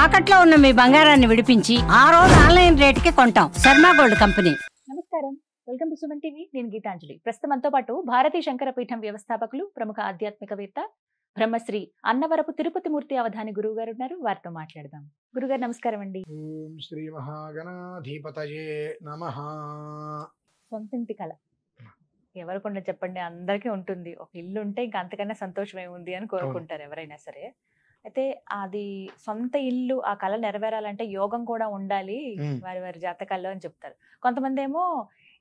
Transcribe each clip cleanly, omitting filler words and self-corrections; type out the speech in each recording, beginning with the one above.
తాకట్లో ఉన్న మీ బంగారాన్ని విడిపించి ఆ రోజు ఆన్లైన్ రేటుకి కొంటాం. Sharma gold company. నమస్కారం, వెల్కమ్ టు సుమన్ టీవీ. నేను గీతాంజలి. ప్రస్తుతం మనతో పాటు భారతీ శంకరపీఠం వ్యవస్థాపకులు, ప్రముఖ ఆధ్యాత్మికవేత్త, బ్రహ్మశ్రీ అన్నవరపు తిరుపతి మూర్తి అవధాని గురువు గారు ఉన్నారు. వారితో మాట్లాడదాం. గురుగారు నమస్కారం అండి. ఓం శ్రీ మహాగణాధిపతయే నమః. సొంతింటి కళ ఎవరికొండ చెప్పండి, అందరికీ ఉంటుంది. ఒక ఇల్లు ఉంటే ఇంకా అంతకన్నా సంతోషం ఏముంది అని కోరుకుంటారు ఎవరైనా సరే. అయితే అది సొంత ఇల్లు, ఆ కళ నెరవేరాలంటే యోగం కూడా ఉండాలి వారి వారి జాతకాల్లో అని చెప్తారు. కొంతమంది ఏమో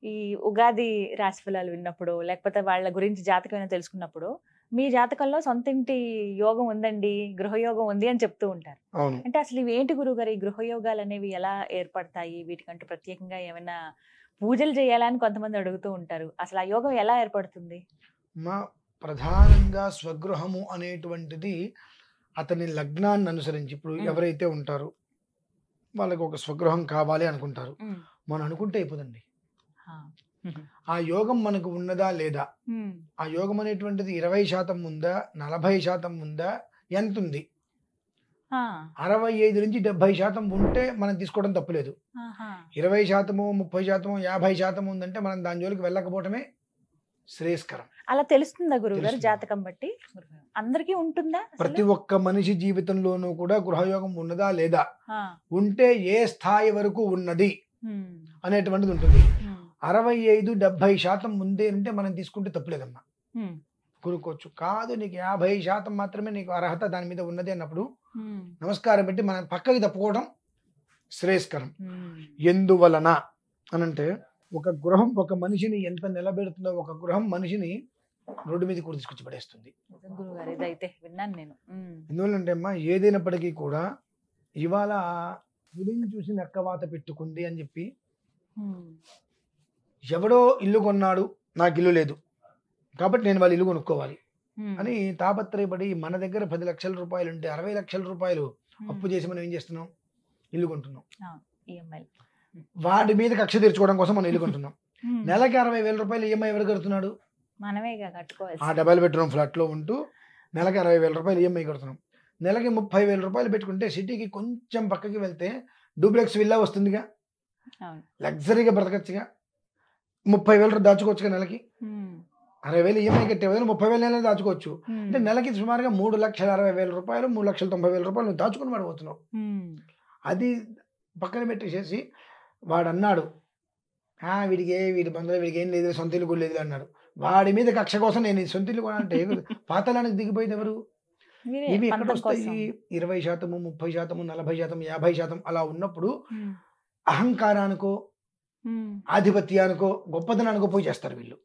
ఈ ఉగాది రాశి ఫలాలు విన్నప్పుడు, లేకపోతే వాళ్ళ గురించి జాతకం ఏమైనా తెలుసుకున్నప్పుడు, మీ జాతకంలో సొంత ఇంటి యోగం ఉందండి, గృహయోగం ఉంది అని చెప్తూ ఉంటారు. అంటే అసలు ఇవి ఏంటి గురుగారు? ఈ గృహయోగాలు అనేవి ఎలా ఏర్పడతాయి? వీటికంటూ ప్రత్యేకంగా ఏమైనా పూజలు చేయాలని కొంతమంది అడుగుతూ ఉంటారు. అసలు ఆ యోగం ఎలా ఏర్పడుతుంది? మా ప్రధానంగా స్వగృహము అనేటువంటిది అతని లగ్నాన్ని అనుసరించి, ఇప్పుడు ఎవరైతే ఉంటారో వాళ్ళకి ఒక స్వగృహం కావాలి అనుకుంటారు. మనం అనుకుంటే అయిపోదండి. ఆ యోగం మనకు ఉన్నదా లేదా, ఆ యోగం అనేటువంటిది 20% ఉందా, 40% ఉందా, ఎంత ఉంది? 65 నుంచి 70% ఉంటే మనం తీసుకోవడం తప్పులేదు. 20%, 30%, 50% ఉందంటే మనం దాని జోలికి వెళ్ళకపోవటమే శ్రేయస్కరం. అలా తెలుస్తుందా గురువు గారు జాతకం బట్టి? అందరికీ ఉంటుందా? ప్రతి ఒక్క మనిషి జీవితంలోనూ కూడా గృహయోగం ఉన్నదా లేదా, ఉంటే ఏ స్థాయి వరకు ఉన్నది అనేటువంటిది ఉంటుంది. 65-70% ఉంది అంటే మనం తీసుకుంటే తప్పులేదమ్మా, కూరుకోవచ్చు. కాదు నీకు 50% మాత్రమే నీకు అర్హత దాని మీద ఉన్నది అన్నప్పుడు నమస్కారం పెట్టి మనం పక్కకి తప్పుకోవడం శ్రేయస్కరం. ఎందువలన అనంటే, ఒక గృహం ఒక మనిషిని ఎంత నిలబెడుతుందో, ఒక గృహం మనిషిని రోడ్డు మీద కూడా తీసుకొచ్చి పడేస్తుంది. ఎందువల్లంటే అమ్మా, ఏదైనప్పటికీ కూడా ఇవాళ పులిని చూసి నక్కవాత పెట్టుకుంది అని చెప్పి, ఎవడో ఇల్లు కొన్నాడు, నాకు ఇల్లు లేదు కాబట్టి నేను వాళ్ళ ఇల్లు కొనుక్కోవాలి అని తాపత్రయపడి మన దగ్గర 10 లక్షల రూపాయలు ఉంటే 60 లక్షల రూపాయలు అప్పు చేసి మనం ఏం చేస్తున్నాం? ఇల్లు కొంటున్నాం. వాడి మీద కక్ష తీర్చుకోవడం కోసం మనం ఇల్లు కొంటున్నాం. నెలకి 60,000 రూపాయలు ఈఎంఐ ఎవరు కడుతున్నాడు? మనమే కట్టుకోవాలి. ఆ డబల్ బెడ్రూమ్ ఫ్లాట్ లో ఉంటూ నెలకి 60,000 రూపాయలు ఈఎంఐ కడుతున్నాం. నెలకి 30,000 రూపాయలు పెట్టుకుంటే సిటీకి కొంచెం పక్కకి వెళ్తే డూప్లెక్స్ విల్లా వస్తుందిగా, లగ్జరీగా బ్రతకచ్చుగా, 30,000 దాచుకోవచ్చుగా. నెలకి 60,000 ఈఎంఐ కట్టే బదులు 30,000 నెలలు దాచుకోవచ్చు. అంటే నెలకి సుమారుగా 3,60,000 రూపాయలు, 3,90,000 రూపాయలు నువ్వు దాచుకుని పడిపోతున్నావు. అది పక్కన పెట్టేసేసి వాడు అన్నాడు, వీడి బంధువులు వీడికి ఏం లేదు, సొంత ఇల్లు కూడా లేదు అన్నాడు. వాడి మీద కక్ష కోసం నేను సొంత ఇల్లు కొనాలంటే పాతాళానికి దిగిపోయింది ఎవరు? ఇవి ఎక్కడ వస్తాయి? 20%, 30%, 40%, 50% అలా ఉన్నప్పుడు అహంకారానికో, ఆధిపత్యానికో, గొప్పదనానికో పోయి చేస్తారు వీళ్ళు.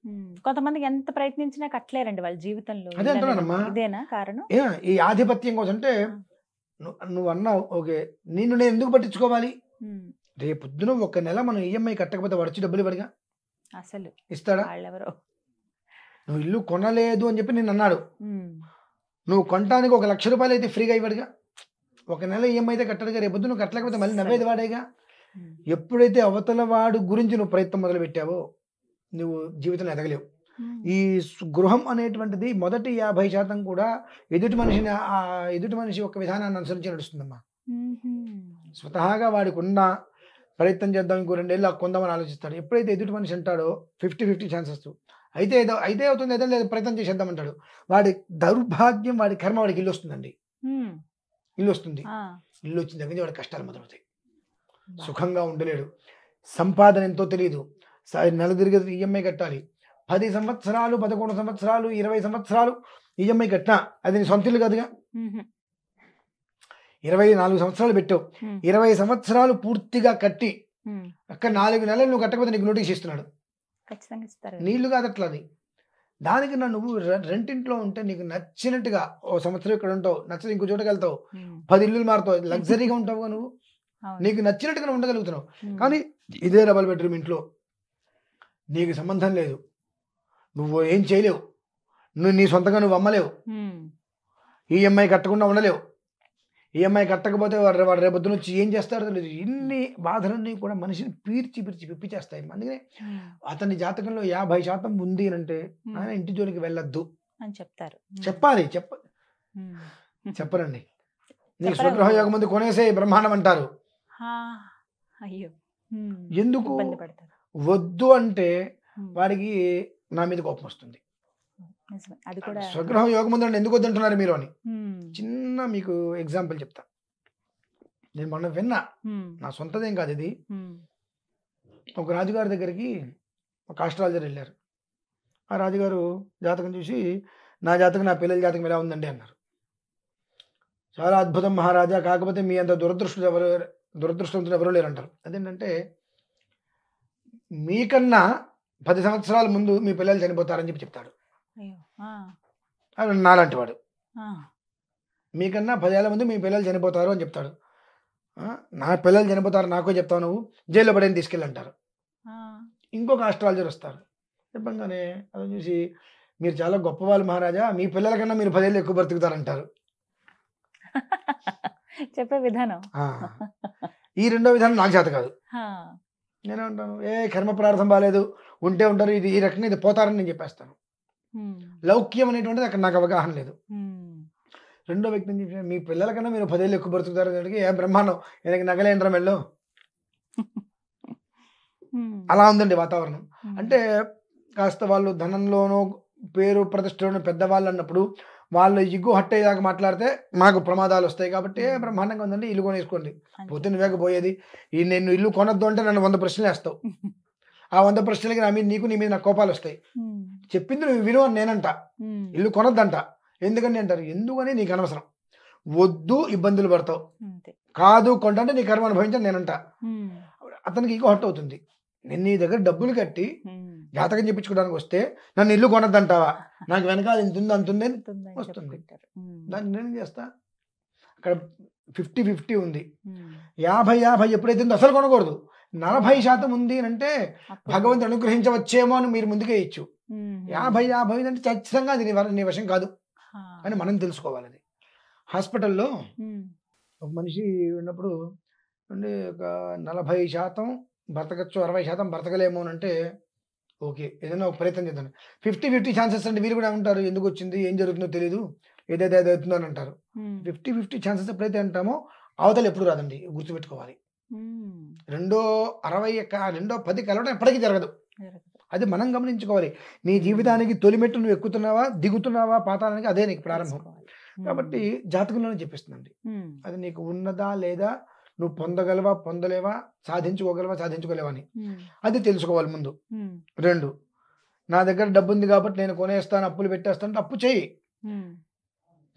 కొంతమందికి ఎంత ప్రయత్నించినా కట్టలేరండి వాళ్ళ జీవితంలో. అదే అంటున్నానమ్మా, ఇదేనా కారణం? ఈ ఆధిపత్యం కోసం. అంటే నువ్వు అన్నావు, ఓకే, నిన్ను నేను ఎందుకు పట్టించుకోవాలి? రేపొద్దున ఒక నెల మనం ఈఎంఐ కట్టకపోతే వాడు వచ్చి డబ్బులు ఇవ్వడుగా, అసలు ఇస్తాడా? నువ్వు ఇల్లు కొనలేదు అని చెప్పి నేను అన్నాడు, నువ్వు కొనడానికి 1,00,000 రూపాయలు అయితే ఫ్రీగా ఇవ్వడుగా. ఒక నెల ఈఎంఐ అయితే కట్టడుగా, రేపొద్దు నువ్వు కట్టలేకపోతే మళ్ళీ నవ్వేది వాడేగా. ఎప్పుడైతే అవతల వాడు గురించి నువ్వు ప్రయత్నం మొదలు పెట్టావో నువ్వు జీవితంలో ఎదగలేవు. ఈ గృహం అనేటువంటిది మొదటి 50% కూడా ఎదుటి మనిషి ఒక విధానాన్ని అనుసరించి నడుస్తుందమ్మా. స్వతహాగా వాడికి ఉన్న ప్రయత్నం చేద్దాం, ఇంకో 2 ఏళ్ళు కొందామని ఆలోచిస్తాడు. ఎప్పుడైతే ఎదుటి మనిషి అంటాడో 50-50 ఛాన్సెస్, అయితే అవుతుంది, ఏదో లేదు ప్రయత్నం చేసేద్దామంటాడు. వాడి దౌర్భాగ్యం, వాడి కర్మ వాడికి ఇల్లు వస్తుందండి. ఇల్లు వస్తుంది. ఇల్లు వచ్చిన దగ్గర వాడి కష్టాలు మొదలవుతాయి. సుఖంగా ఉండలేడు. సంపాదన ఎంతో తెలియదు. నెల తిరిగి ఈఎంఐ కట్టాలి. 10 సంవత్సరాలు, 11 సంవత్సరాలు, 20 సంవత్సరాలు ఈఎంఐ కట్టినా అది నీ సొంత ఇల్లు కాదుగా. 24 సంవత్సరాలు పెట్టావు, 20 సంవత్సరాలు పూర్తిగా కట్టి అక్కడ 4 నెలలు నువ్వు కట్టకపోతే నీకు నోటీస్ ఇస్తున్నాడు. నీళ్లు కాదు అట్లా. అది దానికి నువ్వు రెంటింట్లో ఉంటే నీకు నచ్చినట్టుగా ఓ సంవత్సరం ఇక్కడ ఉంటావు, నచ్చదు ఇంకో చోటకి వెళ్తావు, 10 ఇల్లులు మారుతావు, లగ్జరీగా ఉంటావుగా, నువ్వు నీకు నచ్చినట్టుగా ఉండగలుగుతున్నావు. కానీ ఇదే డబల్ బెడ్రూమ్ ఇంట్లో నీకు సంబంధం లేదు, నువ్వు ఏం చేయలేవు, నీ సొంతంగా నువ్వు అమ్మలేవు, ఈఎంఐ కట్టకుండా ఉండలేవు. ఈఎంఐ కట్టకపోతే వాడు రేపొద్దున వచ్చి ఏం చేస్తారో తెలియదు. ఇన్ని బాధలన్నీ కూడా మనిషిని పిప్పి చేస్తాయి. అందుకనే అతని జాతకంలో 50% ఉంది అంటే ఆయన ఇంటి జోలికి వెళ్ళొద్దు అని చెప్తారు. చెప్పాలి, చెప్పరండి. నీకు స్వగృహ యోగం ముందు కొనేసే బ్రహ్మాండం అంటారు. అయ్యో ఎందుకు ఇబ్బంది పడతారు. వద్దు అంటే వాడికి నా మీద కోపం వస్తుంది. నిజమే. అది కూడా స్వగృహం యోగం ముందు ఎందుకు వద్దంటున్నారు మీరు అని. చిన్న మీకు ఎగ్జాంపుల్ చెప్తా. నేను మొన్న విన్నా, నా సొంతదేం కాదు ఇది. ఒక రాజుగారి దగ్గరికి ఒక ఆస్ట్రాలజర్ వెళ్ళారు. ఆ రాజుగారు జాతకం చూసి నా జాతకం నా పిల్లల జాతకం ఎలా ఉందండి అన్నారు. చాలా అద్భుతం మహారాజా, కాకపోతే మీ అంత దురదృష్టవంతులు ఎవరూ లేరు అంటారు. అదేంటంటే మీకన్నా 10 సంవత్సరాల ముందు మీ పిల్లలు చనిపోతారని చెప్పి చెప్తాడు. నాలాంటి వాడు మీకన్నా 10 ఏళ్ళ ముందు మీ పిల్లలు చనిపోతారు అని చెప్తాడు. నా పిల్లలు చనిపోతారు నాకో చెప్తావు, నువ్వు జైల్లో పడేని తీసుకెళ్ళి అంటారు. ఇంకొక ఆస్ట్రాలజర్ వస్తారు. చెప్పంగానే అది చూసి మీరు చాలా గొప్పవాళ్ళు మహారాజా, మీ పిల్లల కన్నా మీరు 10 ఏళ్ళు ఎక్కువ బ్రతుకుతారంటారు. చెప్పే విధానం. ఈ రెండో విధానం నాకు చేత కాదు. నేనేమంటాను, కర్మ ప్రార్థన బాగాలేదు, ఉంటే ఉంటారు, ఇది ఈ రకంగా ఇది పోతారని నేను చెప్పేస్తాను. లౌక్యం అనేటువంటిది అక్కడ నాకు అవగాహన లేదు. రెండో వ్యక్తిని చెప్పి మీ పిల్లల కన్నా మీరు 10 ఏళ్ళు ఎక్కువ బ్రతుకుతారు అంటే ఏ బ్రహ్మాండం, எனக்கு నగలేంట్రా మెల్లో. అలా ఉందండి వాతావరణం. అంటే కాస్త వాళ్ళు ధనంలోనూ పేరు ప్రతిష్టలోనూ పెద్దవాళ్ళు అన్నప్పుడు వాళ్ళు ఇగ్గు హట్టేదాకా మాట్లాడితే మాకు ప్రమాదాలు వస్తాయి. కాబట్టి బ్రహ్మాండంగా ఉందండి, ఇల్లు కొనేసుకోండి. పోతే నువ్వేక పోయేది, ఈ నేను ఇల్లు కొనొద్దు అంటే నన్ను 100 ప్రశ్నలు వేస్తావు. ఆ 100 ప్రశ్నలకి నా మీద నీకు నీ మీద నాకు కోపాలు వస్తాయి. చెప్పింది నువ్వు విను అని నేనంట, ఇల్లు కొనొద్దంట. ఎందుకని అంటారు, ఎందుకని నీకు అనవసరం, వద్దు ఇబ్బందులు పడతావు, కాదు కొంటే నీ కర్మ అనుభవించని నేనంట. అతనికి ఇగో హట్ అవుతుంది. నేను నీ దగ్గర డబ్బులు కట్టి జాతకం చెప్పించుకోవడానికి వస్తే నన్ను ఇల్లు కొనద్దంటావా, నాకు వెనకాల ఇంత ఉంది అంతుంది వస్తుంది. దాన్ని నేనేం చేస్తా, అక్కడ 50-50 ఉంది. 50-50 ఎప్పుడైతే ఉందో అసలు కొనకూడదు. 40% ఉంది అంటే భగవంతుడు అనుగ్రహించవచ్చేమో అని మీరు ముందుకే ఇచ్చు. 50-50 అంటే ఖచ్చితంగా అది నీ వశం కాదు అని మనం తెలుసుకోవాలి. అది హాస్పిటల్లో ఒక మనిషి ఉన్నప్పుడు అంటే ఒక 40% బ్రతకచ్చు, 60% బ్రతకలేము అని అంటే ఓకే, ఏదైనా ఒక ప్రయత్నం చేద్దాం. 50-50 ఛాన్సెస్ అంటే వీళ్ళు కూడా ఉంటారు, ఎందుకు వచ్చింది ఏం జరుగుతుందో తెలియదు, ఏదైతే అవుతుందో అని అంటారు. 50-50 ఛాన్సెస్ ఎప్పుడైతే అంటామో అవతల ఎప్పుడు రాదండి, గుర్తుపెట్టుకోవాలి. రెండో 10 కలవడం ఎప్పటికీ జరగదు. అది మనం గమనించుకోవాలి. నీ జీవితానికి తొలిమెట్టు నువ్వు ఎక్కుతున్నావా దిగుతున్నావా పాతాళానికి, అదే నీకు ప్రారంభం. కాబట్టి జాతకంలోనే చెప్పిస్తుందండి, అది నీకు ఉన్నదా లేదా, నువ్వు పొందగలవా పొందలేవా, సాధించుకోగలవా సాధించుకోలేవా అని అది తెలుసుకోవాలి ముందు. 2, నా దగ్గర డబ్బు ఉంది కాబట్టి నేను కొనేస్తాను, అప్పులు పెట్టేస్తాను, అప్పు చేయి.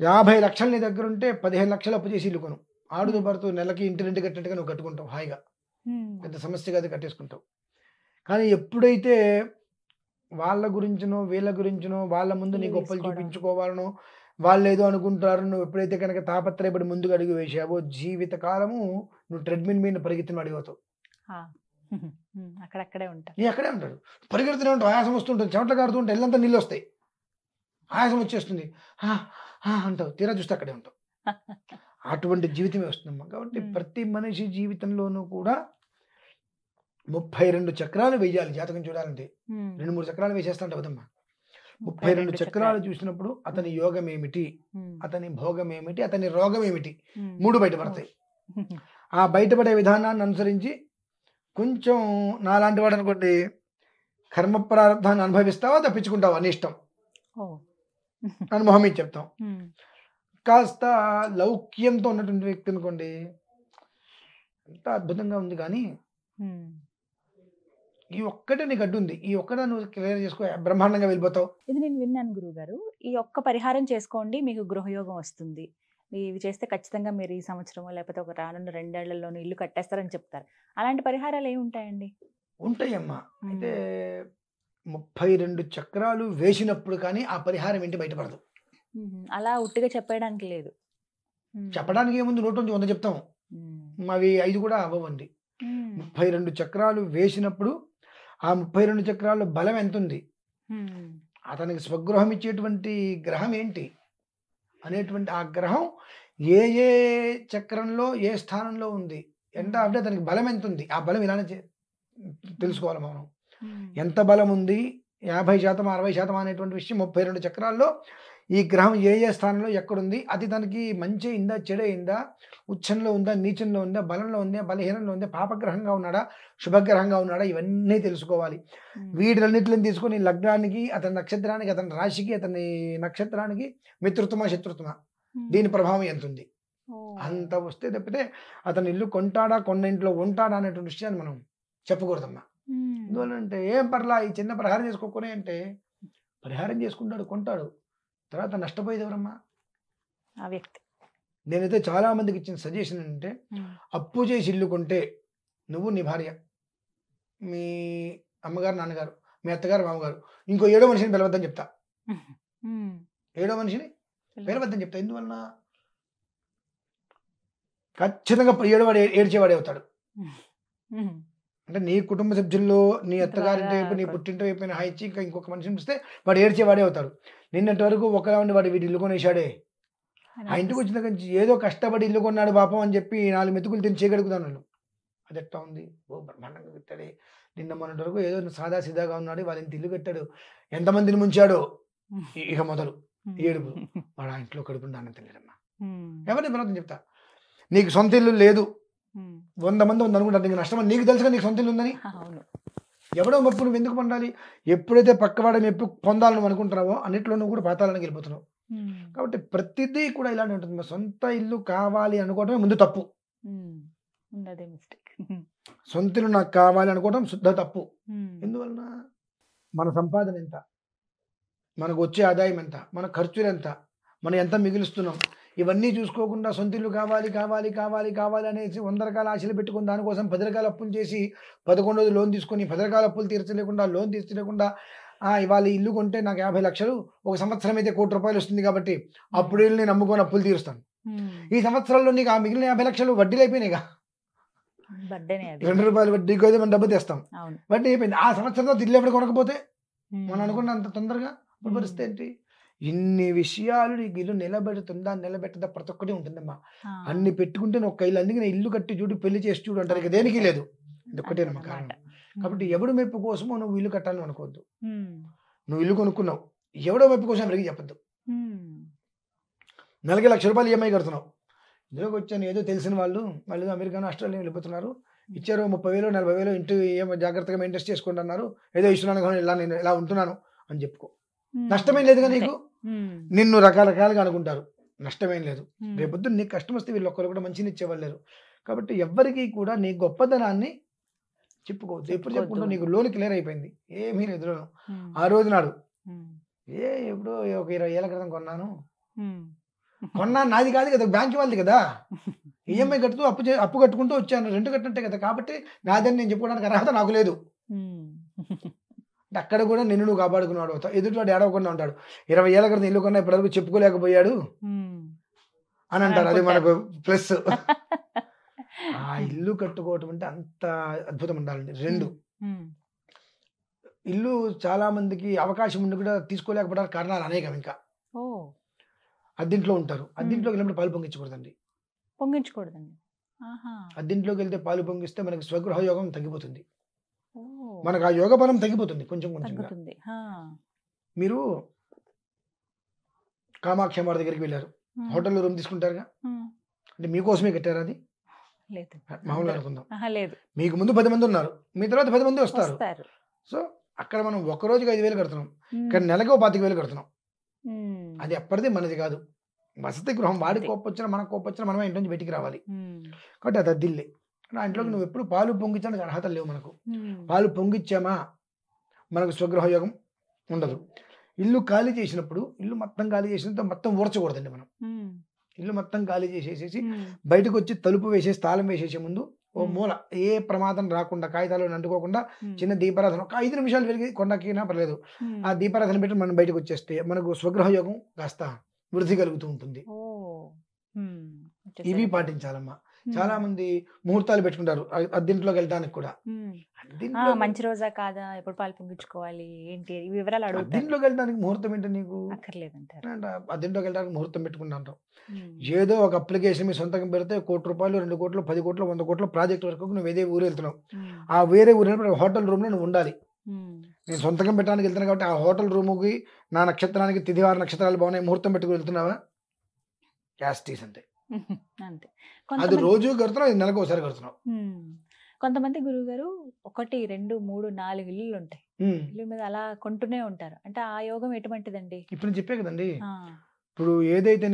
50 లక్షలు నీ దగ్గర ఉంటే 15 లక్షలు అప్పు చేసి ఇల్లు కొను. ఆడుతూ పడుతూ నెలకి ఇంటి రెంట్ కట్టినట్టుగా నువ్వు కట్టుకుంటావు, హాయిగా పెద్ద సమస్యగా అది కట్టేసుకుంటావు. కానీ ఎప్పుడైతే వాళ్ళ గురించినో వీళ్ళ గురించినో వాళ్ళ ముందు నీ గొప్పలు చూపించుకోవాలనో వాళ్ళు ఏదో అనుకుంటారు, నువ్వు ఎప్పుడైతే కనుక తాపత్రయపడి ముందుకు అడుగు వేసావో జీవితకాలము నువ్వు ట్రెడ్మిల్ మీద పరిగెత్తిన అడిగవుతావు. అక్కడే ఉంటాడు, పరిగెడుతూనే ఉంటావు, ఆయాసం వస్తుంటుంది, చెమటలు కారుతూ ఉంటే ఎల్లంతా నీళ్ళు వస్తాయి, ఆయాసం వచ్చేస్తుంది అంటావు, తీరా చూస్తే అక్కడే ఉంటావు. అటువంటి జీవితమే వస్తుందమ్మా. కాబట్టి ప్రతి మనిషి జీవితంలోనూ కూడా 32 చక్రాలు వేయాలి జాతకం చూడాలంటే. 2-3 చక్రాలు వేసేస్తాంట కదమ్మా. 32 చక్రాలు చూసినప్పుడు అతని యోగం ఏమిటి, అతని భోగం ఏమిటి, అతని రోగం ఏమిటి, 3 బయటపడతాయి. ఆ బయటపడే విధానాన్ని అనుసరించి కొంచెం నాలాంటి వాడు అనుకోండి, కర్మ ప్రారంభాన్ని అనుభవిస్తావా తప్పించుకుంటావా నీ ఇష్టం అని మొహం మీద చెప్తాం. కాస్త లౌక్యంతో ఉన్నటువంటి వ్యక్తి అనుకోండి, ఎంత అద్భుతంగా ఉంది కానీ ఈ ఒక్కటే నీకు అడ్డు ఉంది, ఈ ఒక్కటే నువ్వు క్లియర్ చేసుకో, బ్రహ్మాండంగా వెళ్ళిపోతావు. ఇది నేను విన్నాను గురువు గారు, ఈ ఒక్క పరిహారం చేసుకోండి మీకు గృహయోగం వస్తుంది, ఇవి చేస్తే ఖచ్చితంగా మీరు ఈ సంవత్సరమో లేకపోతే ఒక రానున్న 2 ఏళ్లలోనూ ఇల్లు కట్టేస్తారని చెప్తారు. అలాంటి పరిహారాలు ఏమి ఉంటాయండి? ఉంటాయమ్మా. అయితే 32 చక్రాలు వేసినప్పుడు కానీ ఆ పరిహారం ఏంటి బయటపడదు. అలా ఉట్టిగా చెప్పడానికి లేదు. చెప్పడానికి ఏముంది, 100 చెప్తాం, అవి 5 కూడా అవ్వండి. 32 చక్రాలు వేసినప్పుడు ఆ 32 చక్రాలు బలం ఎంత ఉంది, అతనికి స్వగృహం ఇచ్చేటువంటి గ్రహం ఏంటి అనేటువంటి ఆ గ్రహం ఏ ఏ చక్రంలో ఏ స్థానంలో ఉంది, ఎంత అంటే అతనికి బలం ఎంత ఉంది, ఆ బలం ఇలానే తెలుసుకోవాలి మనం. ఎంత బలం ఉంది, 50% 60% అనేటువంటి విషయం 32 చక్రాల్లో ఈ గ్రహం ఏ ఏ స్థానంలో ఎక్కడుంది, అది దానికి మంచి అయిందా చెడు అయిందా, ఉచ్చంలో ఉందా నీచంలో ఉందా, బలంలో ఉందా బలహీనంలో ఉందా, పాపగ్రహంగా ఉన్నాడా శుభగ్రహంగా ఉన్నాడా, ఇవన్నీ తెలుసుకోవాలి. వీటిలన్నిటిని తీసుకొని లగ్నానికి, అతని నక్షత్రానికి, అతని రాశికి, అతని నక్షత్రానికి మిత్రుత్వమా శత్రుత్వమా, దీని ప్రభావం ఎంత ఉంది అంత వస్తే తప్పితే అతను ఇల్లు కొంటాడా కొన్న ఇంట్లో ఉంటాడా అనేటువంటి విషయాన్ని మనం చెప్పకూడదమ్మా. ఎందువల్లంటే ఏం పర్లా ఈ చిన్న పరిహారం చేసుకోకునే అంటే పరిహారం చేసుకుంటాడు కొంటాడు, తర్వాత నష్టపోయేది ఎవరమ్మా? ఆ వ్యక్తి. నేనైతే చాలా మందికి ఇచ్చిన సజెషన్ ఏంటంటే, అప్పు చేసి ఇల్లు కొంటే నువ్వు నీ భార్య, మీ అమ్మగారు నాన్నగారు, మీ అత్తగారు మామగారు, ఇంకో 7వ మనిషిని పిలవద్దని చెప్తా. 7వ మనిషిని పిలవద్దని చెప్తా. ఎందువలన ఖచ్చితంగా 7వాడు ఏడ్చేవాడే అవుతాడు. అంటే నీ కుటుంబ సభ్యుల్లో నీ అత్తగారింటి వైపు నీ పుట్టింటి వైపు హాయి ఇచ్చి ఇంకా ఇంకొక మనిషిని పిలిస్తే వాడు ఏడ్చేవాడే అవుతాడు. నిన్నటి వరకు ఒకలా ఉండి వాడు వీడి ఇల్లు కొనేసాడే, ఆ ఇంటికి వచ్చిన నుంచి ఏదో కష్టపడి ఇల్లు కొన్నాడు పాపం అని చెప్పి 4 మెతుకులు తిని చేయగలుగుతాను. అది ఎట్లా ఉంది, ఓ బ్రహ్మాండంగా కట్టాడే, నిన్న మొన్నటి వరకు ఏదో సాదా సీదాగా ఉన్నాడు, వాళ్ళ ఇంటి ఇల్లు కట్టాడు, ఎంతమందిని ముంచాడో, ఇక మొదలు ఏడుపు. వాడు ఆ ఇంట్లో కడుపుండి అన్నం తెలియదమ్మా. ఎవరిని పర్వతం చెప్తా, నీకు సొంత ఇల్లు లేదు, 100 మంది ఉంది అనుకుంటారు, నీకు నష్టం నీకు తెలుసుగా నీకు సొంత ఇల్లు ఉందని. ఎవడో మెప్పు నువ్వు ఎందుకు పొందాలి? ఎప్పుడైతే పక్కవాడ మెప్పు పొందాలని అనుకుంటున్నావో అన్నిట్లో నువ్వు కూడా పాతాలని వెళ్ళిపోతున్నావు. కాబట్టి ప్రతిదీ కూడా ఇలానే ఉంటుంది. సొంత ఇల్లు కావాలి అనుకోవడమే ముందు తప్పు. సొంత ఇల్లు నాకు కావాలి అనుకోవడం శుద్ధ తప్పు. ఎందువలన మన సంపాదన ఎంత, మనకు వచ్చే ఆదాయం ఎంత, మన ఖర్చులు ఎంత, మనం ఎంత మిగులుస్తున్నాం, ఇవన్నీ చూసుకోకుండా సొంత ఇల్లు కావాలి కావాలి కావాలి కావాలి అనేసి 100 రకాల ఆశలు పెట్టుకుని దానికోసం 10 రకాల అప్పులు చేసి 11 రోజులు లోన్ తీసుకొని 10 రకాల అప్పులు తీర్చలేకుండా లోన్ తీర్చలేకుండా ఇవాళ ఇల్లు కొంటే నాకు 50 లక్షలు, ఒక సంవత్సరం అయితే ₹1 కోటి వస్తుంది కాబట్టి అప్పుడు ఇల్లు నేను అమ్ముకొని అప్పులు తీరుస్తాను. ఈ సంవత్సరంలో నీకు ఆ మిగిలిన 50 లక్షలు వడ్డీలు అయిపోయినాయిగా. ₹2 వడ్డీకి అయితే మనం డబ్బు తెస్తాం, వడ్డీ అయిపోయింది. ఆ సంవత్సరంలో ఇల్లు ఎప్పుడు కొనకపోతే మనం అనుకున్నంత తొందరగా పరిస్థితి ఏంటి? ఇన్ని విషయాలు నీకు ఇల్లు నిలబెడుతుందా నిలబెట్టదా ప్రతి ఒక్కటి ఉంటుందమ్మా. అన్ని పెట్టుకుంటే ఒక ఇల్లు, అందుకే ఇల్లు కట్టి చూడు పెళ్లి చేసి చూడు అంటారు, ఇక దేనికి లేదు, ఇదొక్కటేనమ్మా కారణం. కాబట్టి ఎవడు మెప్పు కోసమో నువ్వు ఇల్లు కట్టాలని అనుకోవద్దు. నువ్వు ఇల్లు కొనుక్కున్నావు, ఎవడో మెప్పు కోసం ఎవరికి చెప్పద్దు. నెలకి ₹1,00,000 ఈఎంఐ కడుతున్నావు, ఇందులోకి వచ్చాను ఏదో తెలిసిన వాళ్ళు అమెరికాను ఆస్ట్రేలియా వెళ్ళిపోతున్నారు, ఇచ్చారు 30,000 40,000 ఇంటి ఏమో జాగ్రత్తగా మెయింటైన్ చేసుకోండి అన్నారు, ఏదో ఇస్తున్నాను కానీ నేను ఇలా ఉంటున్నాను అని చెప్పుకో. నష్టమేం లేదుగా నీకు. నిన్ను రకరకాలుగా అనుకుంటారు, నష్టమేం లేదు. రేపొద్దు నీకు కష్టం వస్తే వీళ్ళు ఒక్కరు కూడా మంచిని ఇచ్చేవాళ్ళు లేరు. కాబట్టి ఎవ్వరికి కూడా నీ గొప్పతనాన్ని చెప్పుకోవద్దు. ఎప్పుడు చెప్పుకుంటావు? నీకు లోన్ క్లియర్ అయిపోయింది, ఏమీ లేదు లోను. ఆ రోజు నాడు ఎప్పుడో ఒక 20 ఏళ్ల క్రితం కొన్నాను, నాది కాదు కదా, బ్యాంక్ వాళ్ళది కదా, ఈఎంఐ కడుతూ అప్పు కట్టుకుంటూ వచ్చాను, రెంట్ కట్టినట్టే కదా, కాబట్టి నాదని నేను చెప్పుకోవడానికి అర్హత నాకు లేదు. అక్కడ కూడా నిన్ను నువ్వు కాపాడుకున్నాడు అవుతావు. ఎదుటివాడు ఏడవకుండా ఉంటాడు, 20 ఏళ్ల క్రితం ఇల్లు కొన్నా ఇప్పటివరకు చెప్పుకోలేకపోయాడు అని అంటారు. అది మనకు ప్లస్. ఆ ఇల్లు కట్టుకోవటం అంటే అంత అద్భుతం ఉండాలండి. 2, ఇల్లు చాలా మందికి అవకాశం ఉండి కూడా తీసుకోలేకపోవడానికి కారణాలు అనేకం. ఇంకా అద్దింట్లో ఉంటారు, అద్దింట్లోకి వెళ్ళినప్పుడు పాలు పొంగించకూడదండి. అద్దింట్లోకి వెళ్తే పాలు పొంగిస్తే మనకి స్వగృహ యోగం తగ్గిపోతుంది, మనకు ఆ యోగ బలం తగ్గిపోతుంది కొంచెం కొంచెం. మీరు కామాక్షి అమ్మ దగ్గరికి వెళ్ళారు, హోటల్లో రూమ్ తీసుకుంటారుగా, అంటే మీకోసమే కట్టారు? అది మామూలుగా అనుకుందాం. మీకు ముందు 10 మంది ఉన్నారు, మీ తర్వాత 10 మంది వస్తారు. సో అక్కడ మనం ఒక రోజుకి 5,000 కడుతున్నాం, ఇక్కడ నెలకు 25,000 కడుతున్నాం. అది ఎప్పటిది మనది కాదు. వసతి గృహం, వాడి కోపొచ్చినా మనకు కోపొచ్చినా మనమే ఇంటి నుంచి బయటికి రావాలి. కాబట్టి అది అద్దిల్లే. నా ఇంట్లోకి నువ్వు ఎప్పుడు పాలు పొంగించడానికి అర్హత లేవు. మనకు పాలు పొంగిచ్చామా మనకు స్వగృహ యోగం ఉండదు. ఇల్లు ఖాళీ చేసినప్పుడు, ఇల్లు మొత్తం ఖాళీ చేసినంత మొత్తం ఊడ్చకూడదండి. మనం ఇల్లు మొత్తం ఖాళీ చేసేసేసి బయటకు వచ్చి తలుపు వేసేసి తాళం వేసేసే ముందు ఓ మూల ఏ ప్రమాదం రాకుండా కాగితాలు అంటుకోకుండా చిన్న దీపారాధన ఒక 5 నిమిషాలు వెలిగి కొండకినా పర్లేదు, ఆ దీపారాధన పెట్టి మనం బయటకు వచ్చేస్తే మనకు స్వగృహ యోగం కాస్త వృద్ధి కలుగుతూ ఉంటుంది. ఇవి పాటించాలమ్మా. చాలా మంది ముహూర్తాలు పెట్టుకుంటారు అద్దింట్లోకి వెళ్ళడానికి కూడా. మంచి రోజా కాదా, ఎప్పుడు పాలు పొంగించుకోవాలి ఏంటి వివరాలు అడుగుతారు. అద్దింట్లోకి వెళ్ళడానికి ముహూర్తం ఏంటి నీకు అక్కర్లేదంటారు. అద్దింట్లోకి వెళ్ళడానికి ముహూర్తం పెట్టుకుంటారు. ఏదో ఒక అప్లికేషన్ మీ సొంతంగా పెడితే ₹1 కోటి, 2 కోట్లు, 10 కోట్లు, 100 కోట్ల ప్రాజెక్ట్ వరకు నువ్వు ఏదే ఊరు వెళ్తున్నావు. ఆ వేరే ఊరు హోటల్ రూమ్ లో నువ్వు ఉండాలి. నేను సొంతంగా పెట్టడానికి వెళ్తున్నాను కాబట్టి ఆ హోటల్ రూముకి నా నక్షత్రానికి తిథివార నక్షత్రాలు బాగున్నాయి ముహూర్తం పెట్టుకుని వెళ్తున్నావా యాస్టీస్ అంతే. అంతే. అది కొంతమంది రోజు కడుతున్నావు, ఇది నెలకు ఒకసారి కడుతున్నావు. కొంతమంది గురువుగారు 1, 2, 3, 4 ఇల్లులు ఉంటాయి. ఇల్లు మీద అలా కొంటూనే ఉంటారు. అంటే ఆ యోగం ఎటువంటిదండి? ఇప్పుడు నేను చెప్పే కదండి, ఆ, ఇప్పుడు ఏదైతే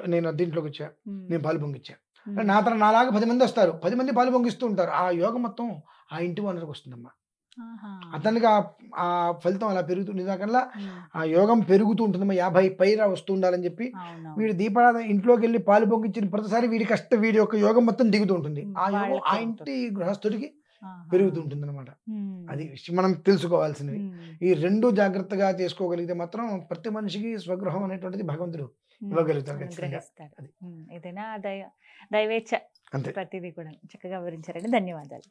నేను అద్దె ఇంట్లోకి వచ్చా, ఉమ్, నేను పాలు పొంగిచ్చా, ఉమ్, నా తర నాలాగా 10 మంది వస్తారు, 10 మంది పాలు పొంగిస్తూ ఉంటారు. ఆ యోగం మొత్తం ఆ ఇంటి ఓనర్కి వస్తుందమ్మా. ఆహా, అతనికి ఆ ఫలితం అలా పెరుగుతుంది. దానికల్లా ఉమ్, ఆ యోగం పెరుగుతూ ఉంటుందమ్మా. 50 పైన వస్తూ ఉండాలని చెప్పి అవునవును. వీడు దీపారాధన ఇంట్లోకి వెళ్ళి పాలు పొంగించిన ప్రతిసారి వీడి యొక్క యోగం మొత్తం దిగుతూ ఉంటుంది. ఆ యోగం వాళ్ళకి ఆ పెరుగుతుంది. ఇంటి గృహస్థుడికి ఆహా, పెరుగుతూ ఉంటుంది అనమాట. ఉమ్, అది మనం తెలుసుకోవాల్సినవి. ఉమ్, ఈ 2 జాగ్రత్తగా చేసుకోగలిగితే మాత్రం ప్రతి మనిషికి స్వగృహం అనేటువంటిది భగవంతుడు ఉమ్, ఇవ్వగలుగుతారు ఖచ్చితంగా. అనుగ్రహిస్తారు. అది. ఏదైనా దైవేచ్ఛ అంతే. ప్రతిదీ కూడా చక్కగా వివరించారండి. ధన్యవాదాలు.